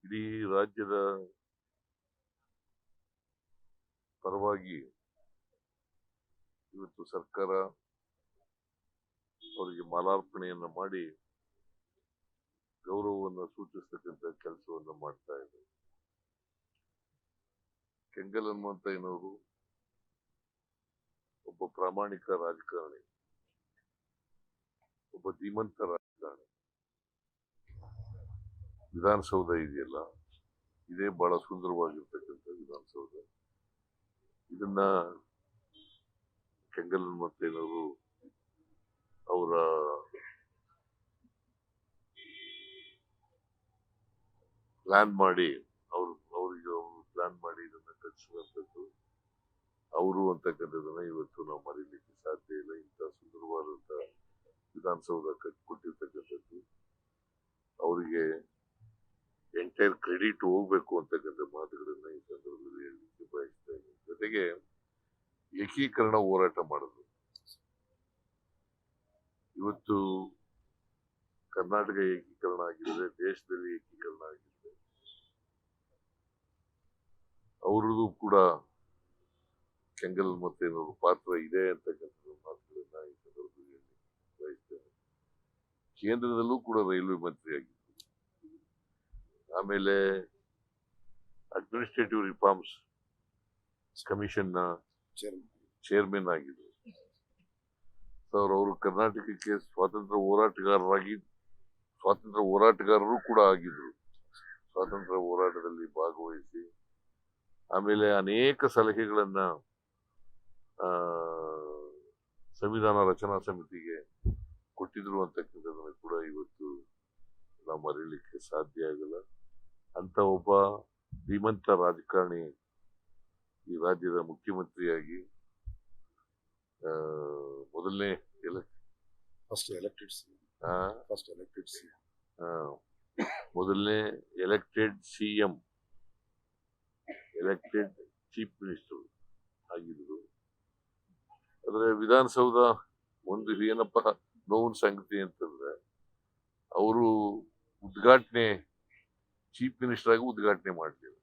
ಇಡೀ ರಾಜ್ಯದ ಪರವಾಗಿ ಇವತ್ತು ಸರ್ಕಾರ ಅವರಿಗೆ ಮಾಲಾರ್ಪಣೆಯನ್ನು ಮಾಡಿ ಗೌರವವನ್ನು ಸೂಚಿಸತಕ್ಕಂಥ ಕೆಲಸವನ್ನು ಮಾಡ್ತಾ ಇದೆ. ಕೆಂಗಲ್ ಹನುಮಂತಯ್ಯನವರು ಒಬ್ಬ ಪ್ರಾಮಾಣಿಕ ರಾಜಕಾರಣಿ, ಒಬ್ಬ ಧೀಮಂತ ರಾಜಕಾರಣಿ. ವಿಧಾನಸೌಧ ಇದೆಯಲ್ಲ, ಇದೇ ಬಹಳ ಸುಂದರವಾಗಿರ್ತಕ್ಕಂಥ ವಿಧಾನಸೌಧ. ಇದನ್ನ ಕೆಂಗಲ್ ಹನುಮಂತಯ್ಯನವರು ಅವರ ಪ್ಲಾನ್ ಮಾಡಿ ಅವರಿಗೆ ಪ್ಲಾನ್ ಮಾಡಿ ಇದನ್ನ ಕಟ್ಟಿಸುವಂಥದ್ದು ಅವರು ಅಂತಕ್ಕಂಥದ್ದನ್ನ ಇವತ್ತು ನಾವು ಮರೀಲಿಕ್ಕೆ ಸಾಧ್ಯ ಇಲ್ಲ. ಇಂಥ ಸುಂದರವಾದಂತ ವಿಧಾನಸೌಧ ಕಟ್ಟಿಕೊಟ್ಟಿರ್ತಕ್ಕಂಥದ್ದು ಅವರಿಗೆ ಎಂಟೈರ್ ಕ್ರೆಡಿಟ್ ಹೋಗ್ಬೇಕು ಅಂತಕ್ಕಂಥ ಮಾತುಗಳನ್ನ ಈ ಸಂದರ್ಭದಲ್ಲಿ ಹೇಳಲಿಕ್ಕೆ ಬಯಸ್ತಾ ಇದ್ದೀನಿ. ಜೊತೆಗೆ ಏಕೀಕರಣ ಹೋರಾಟ ಮಾಡಿದ್ರು. ಇವತ್ತು ಕರ್ನಾಟಕ ಏಕೀಕರಣ ಆಗಿದ್ರೆ ದೇಶದಲ್ಲಿ ಏಕೀಕರಣ ಆಗಿದೆ. ಅವರದು ಕೂಡ ಕೆಂಗಲ್ ಹನುಮಂತಯ್ಯನವರ ಪಾತ್ರ ಇದೆ ಅಂತಕ್ಕಂಥ ಮಾತುಗಳನ್ನ ಈ ಸಂದರ್ಭದಲ್ಲಿ ಬಯಸ್ತೇನೆ. ಕೇಂದ್ರದಲ್ಲೂ ಕೂಡ ರೈಲ್ವೆ ಮಂತ್ರಿ ಆಗಿದ್ರು. ಆಮೇಲೆ ಅಡ್ಮಿನಿಸ್ಟ್ರೇಟಿವ್ ರಿಫಾರ್ಮ್ಸ್ ಕಮಿಷನ್ ನ ಚೇರ್ಮನ್ ಆಗಿದ್ರು. ಅವರು ಕರ್ನಾಟಕಕ್ಕೆ ಸ್ವಾತಂತ್ರ್ಯ ಹೋರಾಟಗಾರರು ಕೂಡ ಆಗಿದ್ರು. ಸ್ವಾತಂತ್ರ್ಯ ಹೋರಾಟದಲ್ಲಿ ಭಾಗವಹಿಸಿ ಆಮೇಲೆ ಅನೇಕ ಸಲಹೆಗಳನ್ನ ಸಂವಿಧಾನ ರಚನಾ ಸಮಿತಿಗೆ ಕೊಟ್ಟಿದ್ರು ಅಂತಕ್ಕಂಥದ್ದನ್ನು ಕೂಡ ಇವತ್ತು ನಾವು ಮರೀಲಿಕ್ಕೆ ಸಾಧ್ಯ ಆಗಲ್ಲ. ಅಂತ ಒಬ್ಬ ಧೀಮಂತ ರಾಜಕಾರಣಿ ಈ ರಾಜ್ಯದ ಮುಖ್ಯಮಂತ್ರಿಯಾಗಿ ಮೊದಲನೇ elected CM, elected chief minister ಆಗಿದ್ರು. ಆದ್ರೆ ವಿಧಾನಸೌಧ ಒಂದು ಏನಪ್ಪ ನೋವಿನ ಸಂಗತಿ ಅಂತಂದ್ರೆ, ಅವರು ಉದ್ಘಾಟನೆ ಚೀಫ್ ಮಿನಿಸ್ಟರ್ ಆಗಿ ಉದ್ಘಾಟನೆ ಮಾಡಲಿಲ್ಲ.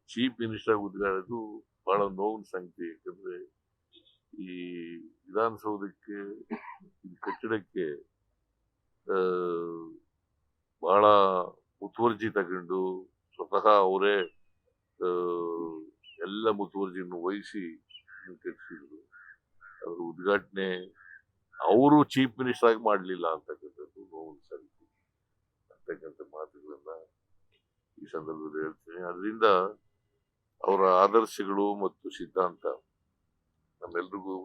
ಚೀಫ್ ಮಿನಿಸ್ಟರ್ ಆಗಿ ಉದ್ಘಾಟನೆ ಬಹಳ ನೋವಿನ ಸಂಗತಿ. ಯಾಕಂದ್ರೆ ಈ ವಿಧಾನಸೌಧಕ್ಕೆ ಕಟ್ಟಡಕ್ಕೆ ಬಹಳ ಮುತುವರ್ಜಿ ತಗೊಂಡು ಸ್ವತಃ ಅವರೇ ಎಲ್ಲ ಮುತುವರ್ಜಿಯನ್ನು ವಹಿಸಿ ಕಟ್ಟಿಸಿದ್ರು. ಅದ್ರ ಉದ್ಘಾಟನೆ ಅವರು ಚೀಫ್ ಮಿನಿಸ್ಟರ್ ಆಗಿ ಮಾಡಲಿಲ್ಲ ಅಂತಕ್ಕಂಥದ್ದು ನೋವಿನ ಸಂಗತಿ ಅಂತಕ್ಕಂಥ ಮಾತುಗಳನ್ನ ಈ ಸಂದರ್ಭದಲ್ಲಿ ಹೇಳ್ತೀನಿ. ಅದರಿಂದ ಅವರ ಆದರ್ಶಗಳು ಮತ್ತು ಸಿದ್ಧಾಂತ ನಮ್ಮೆಲ್ರಿಗೂ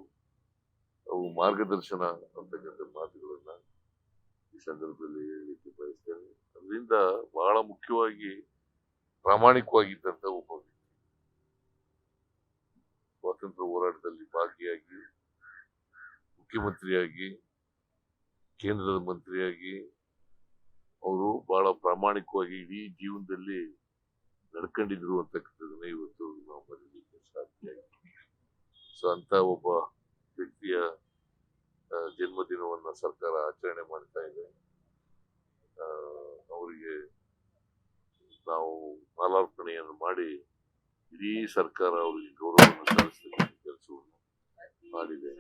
ಅವು ಮಾರ್ಗದರ್ಶನ ಅಂತಕ್ಕಂಥ ಮಾತುಗಳನ್ನ ಈ ಸಂದರ್ಭದಲ್ಲಿ ಹೇಳಲಿಕ್ಕೆ ಬಯಸ್ತೇನೆ. ಅದರಿಂದ ಬಹಳ ಮುಖ್ಯವಾಗಿ ಪ್ರಾಮಾಣಿಕವಾಗಿದ್ದಂತ ಒಬ್ಬ ವ್ಯಕ್ತಿ, ಸ್ವಾತಂತ್ರ್ಯ ಹೋರಾಟದಲ್ಲಿ ಭಾಗಿಯಾಗಿ ಮುಖ್ಯಮಂತ್ರಿಯಾಗಿ ಕೇಂದ್ರದ ಮಂತ್ರಿಯಾಗಿ ಅವರು ಬಹಳ ಪ್ರಾಮಾಣಿಕವಾಗಿ ಇಡೀ ಜೀವನದಲ್ಲಿ ನಡ್ಕೊಂಡಿದ್ರು ಅಂತಕ್ಕಂಥದ್ದನ್ನ ಇವತ್ತು ನಾವು ಮರೀಲಿಕ್ಕೆ ಸಾಧ್ಯ ಆಗಿದೆ. ಸೊ ಅಂತ ಒಬ್ಬ ವ್ಯಕ್ತಿಯ ಜನ್ಮದಿನವನ್ನ ಸರ್ಕಾರ ಆಚರಣೆ ಮಾಡ್ತಾ ಇದೆ. ಅವರಿಗೆ ನಾವು ಮಾಲಾರ್ಪಣೆಯನ್ನು ಮಾಡಿ ಇಡೀ ಸರ್ಕಾರ ಅವರಿಗೆ ಗೌರವವನ್ನು ಸಲ್ಲಿಸತಕ್ಕಂಥ ಕೆಲಸವನ್ನು ಮಾಡಿದೆ.